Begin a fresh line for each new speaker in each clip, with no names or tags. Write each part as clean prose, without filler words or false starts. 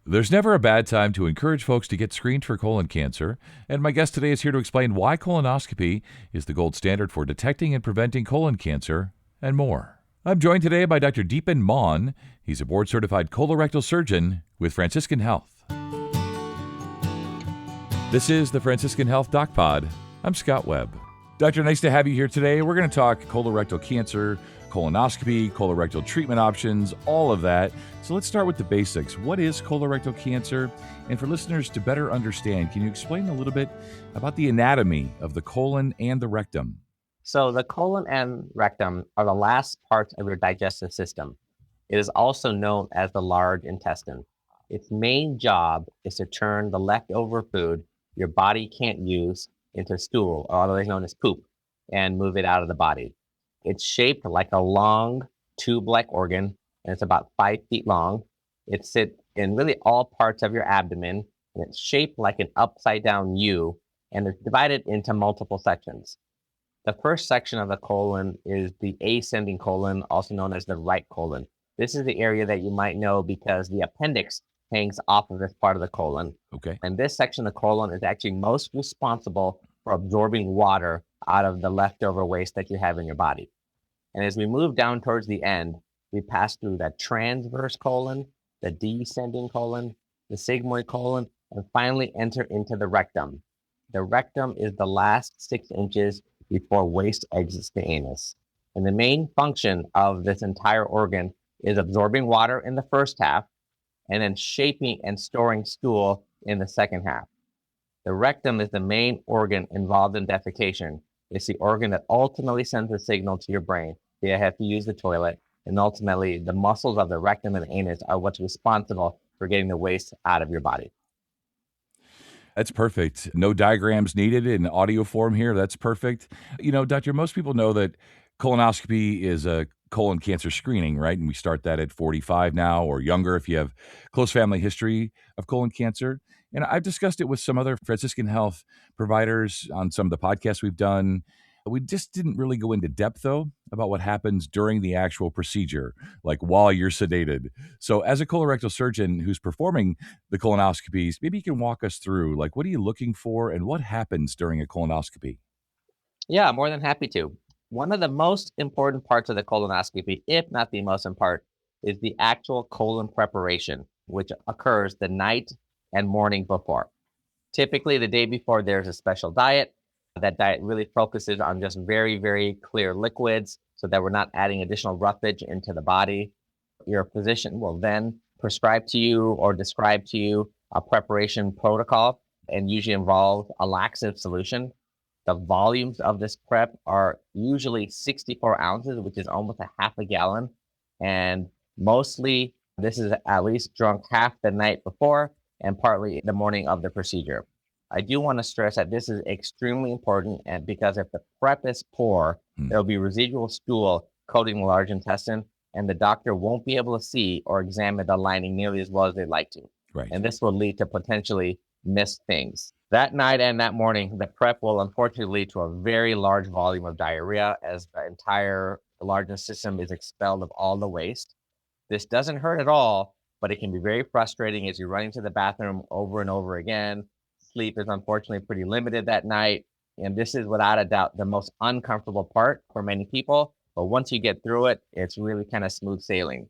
There's never a bad time to encourage folks to get screened for colon cancer, and my guest today is here to explain why colonoscopy is the gold standard for detecting and preventing colon cancer and more. I'm joined today by Dr. Dipen Maun. He's a board-certified colorectal surgeon with Franciscan Health. This is the Franciscan Health Doc Pod. I'm Scott Webb. Doctor, nice to have you here today. We're going to talk colorectal cancer, colonoscopy, colorectal treatment options, all of that. So let's start with the basics. What is colorectal cancer? And for listeners to better understand, can you explain a little bit about the anatomy of the colon and the rectum?
So the colon and rectum are the last parts of your digestive system. It is also known as the large intestine. Its main job is to turn the leftover food your body can't use into stool, or otherwise known as poop, and move it out of the body. It's shaped like a long tube-like organ, and it's about 5 feet long. It sits in really all parts of your abdomen, and it's shaped like an upside-down U, and it's divided into multiple sections. The first section of the colon is the ascending colon, also known as the right colon. This is the area that you might know because the appendix hangs off of this part of the colon.
Okay.
And this section of the colon is actually most responsible for absorbing water out of the leftover waste that you have in your body. And as we move down towards the end, we pass through the transverse colon, the descending colon, the sigmoid colon, and finally enter into the rectum. The rectum is the last 6 inches before waste exits the anus. And the main function of this entire organ is absorbing water in the first half and then shaping and storing stool in the second half. The rectum is the main organ involved in defecation. It's the organ that ultimately sends a signal to your brain that you have to use the toilet. And ultimately, the muscles of the rectum and the anus are what's responsible for getting the waste out of your body.
That's perfect. No diagrams needed in audio form here. That's perfect. You know, Doctor, most people know that colonoscopy is a colon cancer screening, right? And we start that at 45 now or younger if you have close family history of colon cancer. And I've discussed it with some other Franciscan Health providers on some of the podcasts we've done. We just didn't really go into depth, though, about what happens during the actual procedure, like while you're sedated. So as a colorectal surgeon who's performing the colonoscopies, maybe you can walk us through, like, what are you looking for and what happens during a colonoscopy?
Yeah, more than happy to. One of the most important parts of the colonoscopy, if not the most important part, is the actual colon preparation, which occurs the night and morning before. Typically, the day before, there's a special diet. That diet really focuses on just very, very clear liquids so that we're not adding additional roughage into the body. Your physician will then prescribe to you or describe to you a preparation protocol and usually involves a laxative solution. The volumes of this prep are usually 64 ounces, which is almost a half a gallon. And mostly this is at least drunk half the night before and partly the morning of the procedure. I do want to stress that this is extremely important, and because if the prep is poor, there'll be residual stool coating the large intestine, and the doctor won't be able to see or examine the lining nearly as well as they'd like to.
Right.
And this will lead to potentially missed things. That night and that morning, the prep will unfortunately lead to a very large volume of diarrhea as the entire large system is expelled of all the waste. This doesn't hurt at all, but it can be very frustrating as you're running to the bathroom over and over again. Sleep is unfortunately pretty limited that night. And this is without a doubt the most uncomfortable part for many people. But once you get through it, it's really kind of smooth sailing.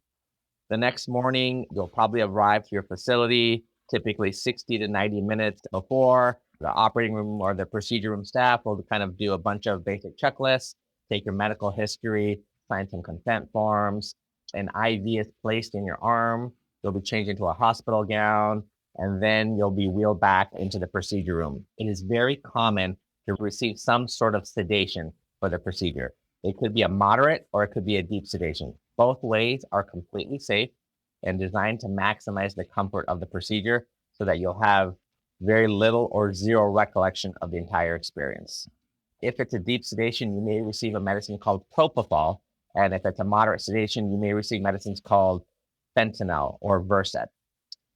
The next morning, you'll probably arrive to your facility, typically 60 to 90 minutes before. The operating room or the procedure room staff will kind of do a bunch of basic checklists, take your medical history, sign some consent forms. An IV is placed in your arm. You'll be changed into a hospital gown, and then you'll be wheeled back into the procedure room. It is very common to receive some sort of sedation for the procedure. It could be a moderate or it could be a deep sedation. Both ways are completely safe and designed to maximize the comfort of the procedure so that you'll have very little or zero recollection of the entire experience. If it's a deep sedation, you may receive a medicine called propofol. And if it's a moderate sedation, you may receive medicines called fentanyl or Versed.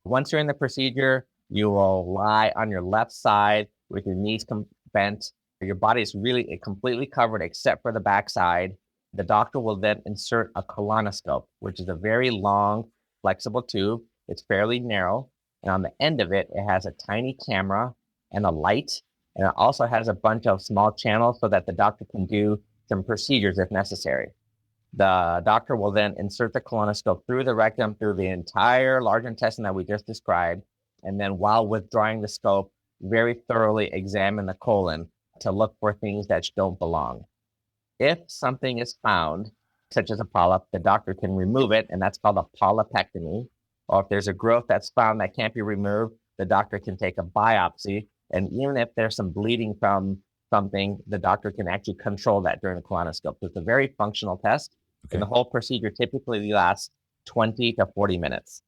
Once you're in the procedure, you will lie on your left side with your knees bent. Your body is really completely covered except for the backside. The doctor will then insert a colonoscope, which is a very long, flexible tube. It's fairly narrow. And on the end of it, it has a tiny camera and a light. And it also has a bunch of small channels so that the doctor can do some procedures if necessary. The doctor will then insert the colonoscope through the rectum, through the entire large intestine that we just described. And then while withdrawing the scope, very thoroughly examine the colon to look for things that don't belong. If something is found, such as a polyp, the doctor can remove it, and that's called a polypectomy. Or if there's a growth that's found that can't be removed, the doctor can take a biopsy. And even if there's some bleeding from something, the doctor can actually control that during the colonoscope. So it's a very functional test. And
Okay.
the whole procedure typically lasts 20 to 40 minutes.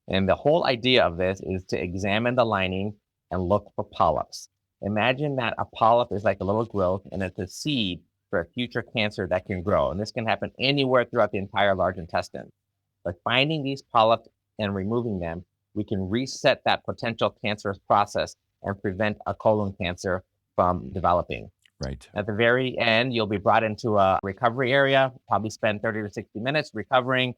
And the whole idea of this is to examine the lining and look for polyps. Imagine that a polyp is like a little growth and it's a seed for a future cancer that can grow. And this can happen anywhere throughout the entire large intestine. By finding these polyps and removing them, we can reset that potential cancerous process and prevent a colon cancer from developing.
Right.
At the very end, you'll be brought into a recovery area, probably spend 30 to 60 minutes recovering.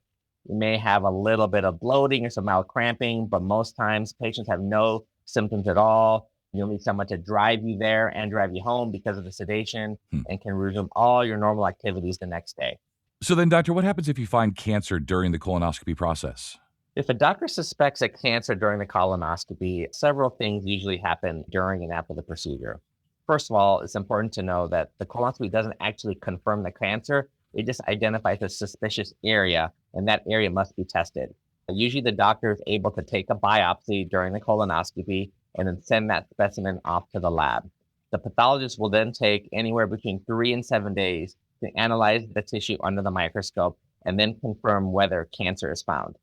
You may have a little bit of bloating or some mild cramping, but most times patients have no symptoms at all. You'll need someone to drive you there and drive you home because of the sedation
Hmm.
and can resume all your normal activities the next day.
So then, doctor, what happens if you find cancer during the colonoscopy process?
If a doctor suspects a cancer during the colonoscopy, several things usually happen during and after the procedure. First of all, it's important to know that the colonoscopy doesn't actually confirm the cancer. It just identifies a suspicious area, and that area must be tested. Usually, the doctor is able to take a biopsy during the colonoscopy and then send that specimen off to the lab. The pathologist will then take anywhere between 3 and 7 days to analyze the tissue under the microscope and then confirm whether cancer is found.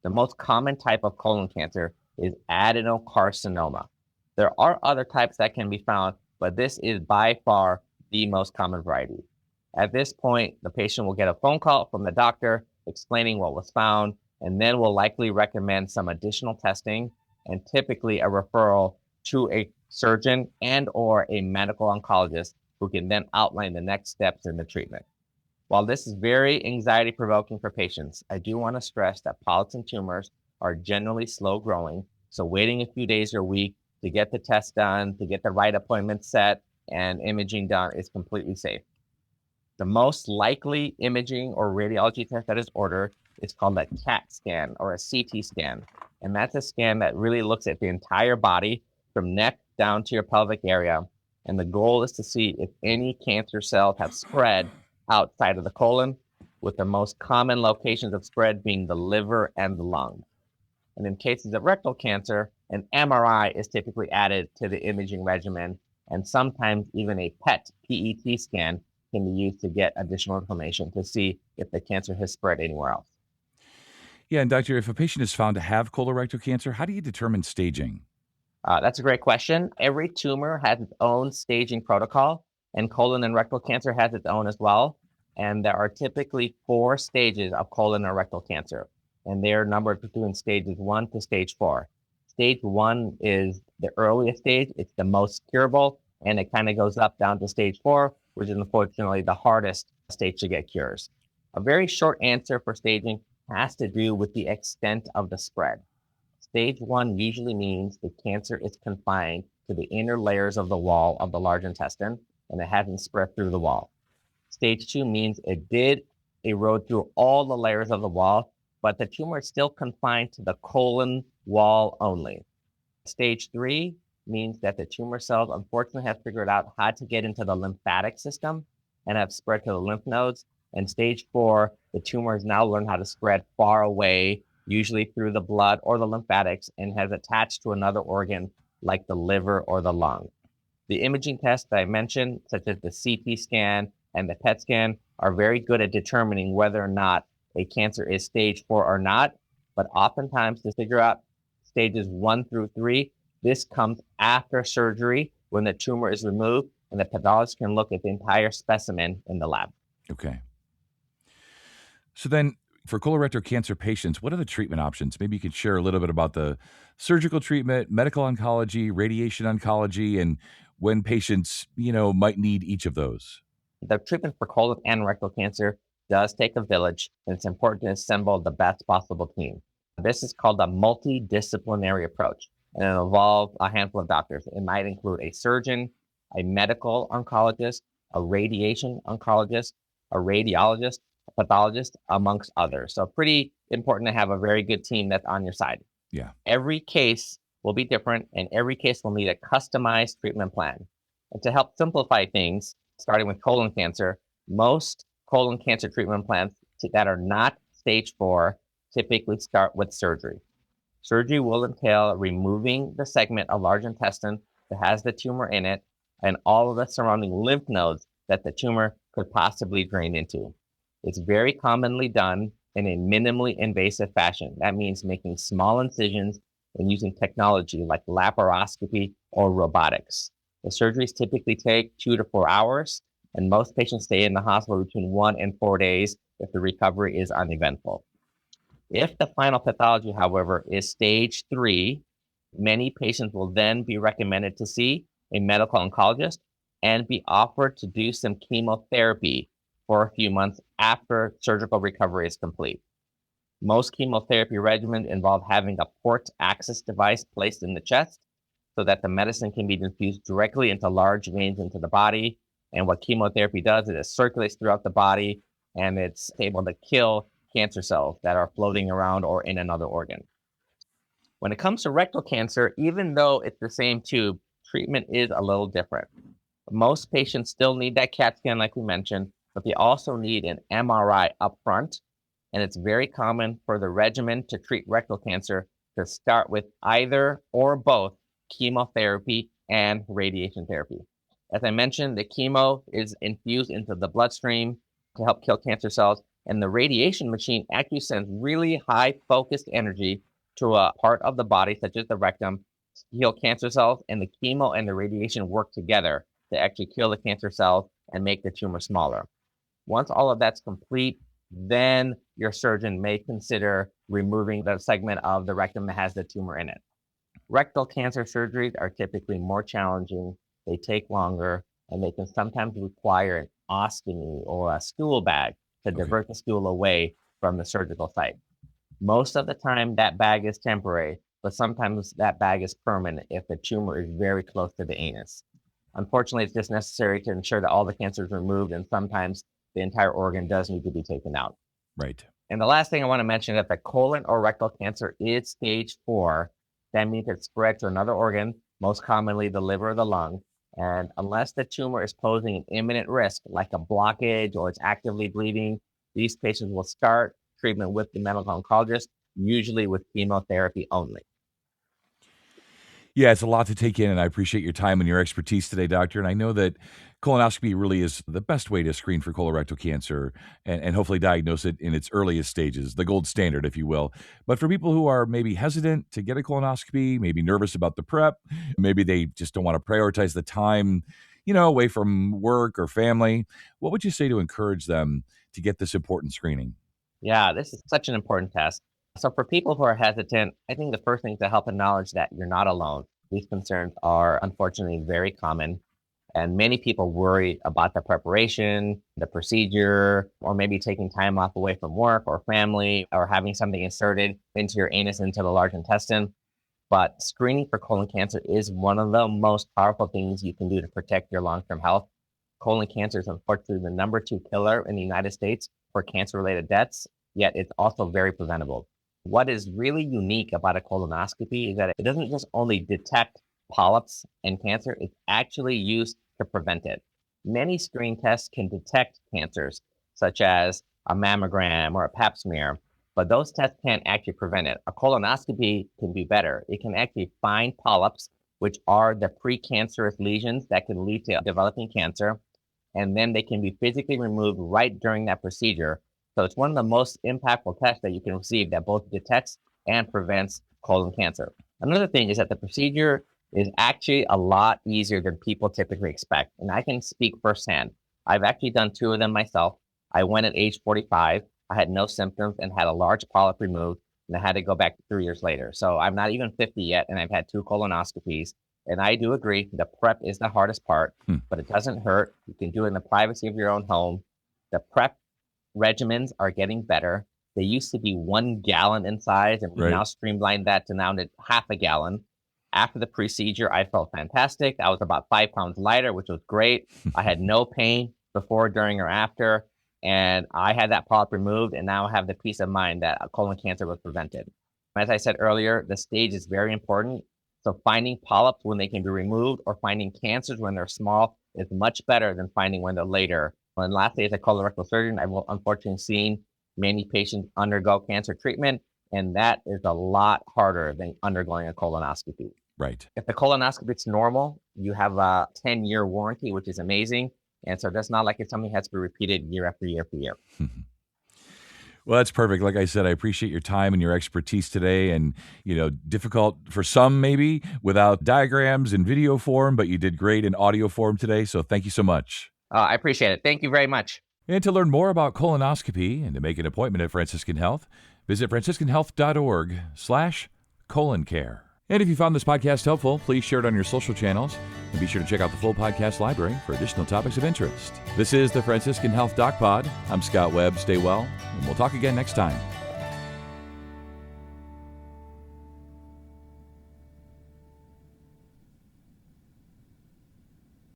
The most common type of colon cancer is adenocarcinoma. There are other types that can be found, but this is by far the most common variety. At this point, the patient will get a phone call from the doctor explaining what was found, and then will likely recommend some additional testing and typically a referral to a surgeon and or a medical oncologist who can then outline the next steps in the treatment. While this is very anxiety provoking for patients, I do want to stress that polyps and tumors are generally slow growing. So waiting a few days or a week to get the test done, to get the right appointment set and imaging done is completely safe. The most likely imaging or radiology test that is ordered is called a CAT scan or a CT scan. And that's a scan that really looks at the entire body from neck down to your pelvic area. And the goal is to see if any cancer cells have spread outside of the colon, with the most common locations of spread being the liver and the lung. And in cases of rectal cancer, an MRI is typically added to the imaging regimen, and sometimes even a PET scan can be used to get additional information to see if the cancer has spread anywhere else.
Yeah, and doctor, if a patient is found to have colorectal cancer, how do you determine staging?
That's a great question. Every tumor has its own staging protocol, and colon and rectal cancer has its own as well. And there are typically 4 stages of colon and rectal cancer, and they're numbered between stages 1 to stage 4. Stage 1 is the earliest stage, it's the most curable, and it kind of goes up down to stage 4, which is unfortunately the hardest stage to get cures. A very short answer for staging has to do with the extent of the spread. Stage 1 usually means the cancer is confined to the inner layers of the wall of the large intestine and it hasn't spread through the wall. Stage 2 means it did erode through all the layers of the wall, but the tumor is still confined to the colon wall only. Stage 3 means that the tumor cells unfortunately have figured out how to get into the lymphatic system and have spread to the lymph nodes. And stage 4, the tumor has now learned how to spread far away, usually through the blood or the lymphatics, and has attached to another organ like the liver or the lung. The imaging tests that I mentioned, such as the CT scan and the PET scan, are very good at determining whether or not a cancer is stage 4 or not. But oftentimes, to figure out stages 1 through 3, this comes after surgery when the tumor is removed and the pathologist can look at the entire specimen in the lab.
Okay. So then, for colorectal cancer patients, what are the treatment options? Maybe you could share a little bit about the surgical treatment, medical oncology, radiation oncology, and when patients, might need each of those.
The treatment for colon and rectal cancer does take a village, and it's important to assemble the best possible team. This is called a multidisciplinary approach, and it involves a handful of doctors. It might include a surgeon, a medical oncologist, a radiation oncologist, a radiologist, a pathologist, amongst others. So pretty important to have a very good team that's on your side.
Yeah.
Every case will be different, and every case will need a customized treatment plan. And to help simplify things, starting with colon cancer, most colon cancer treatment plans that are not stage 4 typically start with surgery. Surgery will entail removing the segment of large intestine that has the tumor in it and all of the surrounding lymph nodes that the tumor could possibly drain into. It's very commonly done in a minimally invasive fashion. That means making small incisions and using technology like laparoscopy or robotics. The surgeries typically take 2 to 4 hours, and most patients stay in the hospital between 1 and 4 days if the recovery is uneventful. If the final pathology, however, is stage 3, many patients will then be recommended to see a medical oncologist and be offered to do some chemotherapy for a few months after surgical recovery is complete. Most chemotherapy regimens involve having a port access device placed in the chest so that the medicine can be infused directly into large veins into the body. And what chemotherapy does is it circulates throughout the body and it's able to kill cancer cells that are floating around or in another organ. When it comes to rectal cancer, even though it's the same tube, treatment is a little different. Most patients still need that CAT scan, like we mentioned, but they also need an MRI upfront. And it's very common for the regimen to treat rectal cancer to start with either or both chemotherapy and radiation therapy. As I mentioned, the chemo is infused into the bloodstream to help kill cancer cells, and the radiation machine actually sends really high focused energy to a part of the body, such as the rectum, to kill cancer cells, and the chemo and the radiation work together to actually kill the cancer cells and make the tumor smaller. Once all of that's complete, then your surgeon may consider removing the segment of the rectum that has the tumor in it. Rectal cancer surgeries are typically more challenging, they take longer, and they can sometimes require an ostomy or a stool bag to divert the stool away from the surgical site. Most of the time, that bag is temporary, but sometimes that bag is permanent if the tumor is very close to the anus. Unfortunately, it's just necessary to ensure that all the cancer is removed, and sometimes the entire organ does need to be taken out.
Right.
And the last thing I want to mention is that the colon or rectal cancer is stage 4. That means it's spread to another organ, most commonly the liver or the lung. And unless the tumor is posing an imminent risk, like a blockage or it's actively bleeding, these patients will start treatment with the medical oncologist, usually with chemotherapy only.
Yeah, it's a lot to take in, and I appreciate your time and your expertise today, doctor. And I know that colonoscopy really is the best way to screen for colorectal cancer and hopefully diagnose it in its earliest stages, the gold standard, if you will. But for people who are maybe hesitant to get a colonoscopy, maybe nervous about the prep, maybe they just don't want to prioritize the time, away from work or family, what would you say to encourage them to get this important screening?
Yeah, this is such an important test. So for people who are hesitant, I think the first thing is to help acknowledge that you're not alone. These concerns are unfortunately very common. And many people worry about the preparation, the procedure, or maybe taking time off away from work or family, or having something inserted into your anus, into the large intestine. But screening for colon cancer is one of the most powerful things you can do to protect your long-term health. Colon cancer is unfortunately the number 2 killer in the United States for cancer-related deaths, yet it's also very preventable. What is really unique about a colonoscopy is that it doesn't just only detect polyps and cancer, it's actually used to prevent it. Many screen tests can detect cancers, such as a mammogram or a pap smear, but those tests can't actually prevent it. A colonoscopy can do better. It can actually find polyps, which are the precancerous lesions that can lead to developing cancer, and then they can be physically removed right during that procedure. So it's one of the most impactful tests that you can receive that both detects and prevents colon cancer. Another thing is that the procedure is actually a lot easier than people typically expect. And I can speak firsthand. I've actually done 2 of them myself. I went at age 45. I had no symptoms and had a large polyp removed, and I had to go back 3 years later. So I'm not even 50 yet, and I've had 2 colonoscopies. And I do agree, the prep is the hardest part, but it doesn't hurt. You can do it in the privacy of your own home. The prep regimens are getting better. They used to be 1 gallon in size, and we've
Right.
now streamlined that to now half a gallon. After the procedure, I felt fantastic. I was about 5 pounds lighter, which was great. I had no pain before, during, or after, and I had that polyp removed, and now I have the peace of mind that colon cancer was prevented. As I said earlier, the stage is very important. So finding polyps when they can be removed or finding cancers when they're small is much better than finding when they're later. And lastly, as a colorectal surgeon, I've unfortunately seen many patients undergo cancer treatment, and that is a lot harder than undergoing a colonoscopy.
Right.
If the colonoscopy is normal, you have a 10-year warranty, which is amazing. And so that's not like it's something that has to be repeated year after year after year.
Well, that's perfect. Like I said, I appreciate your time and your expertise today. And, difficult for some maybe without diagrams in video form, but you did great in audio form today. So thank you so much.
I appreciate it. Thank you very much.
And to learn more about colonoscopy and to make an appointment at Franciscan Health, visit franciscanhealth.org/coloncare. And if you found this podcast helpful, please share it on your social channels and be sure to check out the full podcast library for additional topics of interest. This is the Franciscan Health Doc Pod. I'm Scott Webb. Stay well, and we'll talk again next time.